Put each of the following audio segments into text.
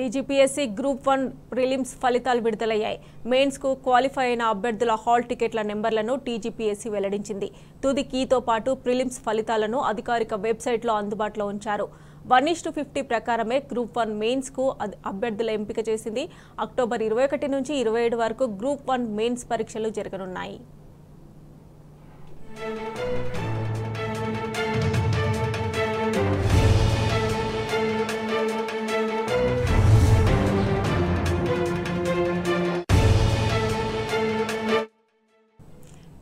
TGPSC group 1 prelims ఫలితాలు విడుదలయ్యాయి. Mains కు క్వాలిఫై అయిన అభ్యర్థుల హాల్ టికెట్ల నెంబర్లను టీజీపీఎస్సీ వెల్లడించింది. తుది కీతో పాటు ప్రిలిమ్స్ ఫలితాలను అధికారిక వెబ్సైట్లో అందుబాటులో ఉంచారు. 1:50 ప్రకారమే గ్రూప్ 1 మెయిన్స్ కు అభ్యర్థుల ఎంపిక చేసింది. అక్టోబర్ 21 నుంచి 27 వరకు గ్రూప్ 1 మెయిన్స్ పరీక్షలు జరగనున్నాయి.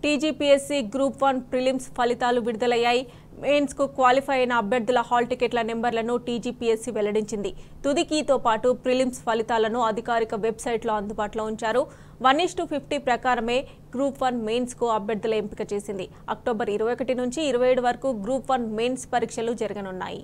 టీజీపీఎస్సీ గ్రూప్ 1 ప్రిలిమ్స్ ఫలితాలు విడుదలయ్యాయి. మెయిన్స్ కు క్వాలిఫై అయిన అభ్యర్థుల హాల్ టికెట్ల నెంబర్లను టీజీపీఎస్సీ వెల్లడించింది. తుది కీతో పాటు ప్రిలిమ్స్ ఫలితాలను అధికారిక వెబ్సైట్లో అందుబాటులో ఉంచారు. 1:50 ప్రకారమే గ్రూప్ 1 మెయిన్స్ కు అభ్యర్థుల ఎంపిక చేసింది. అక్టోబర్ 21 నుంచి 27 వరకు గ్రూప్ 1 మెయిన్స్ పరీక్షలు జరగనున్నాయి.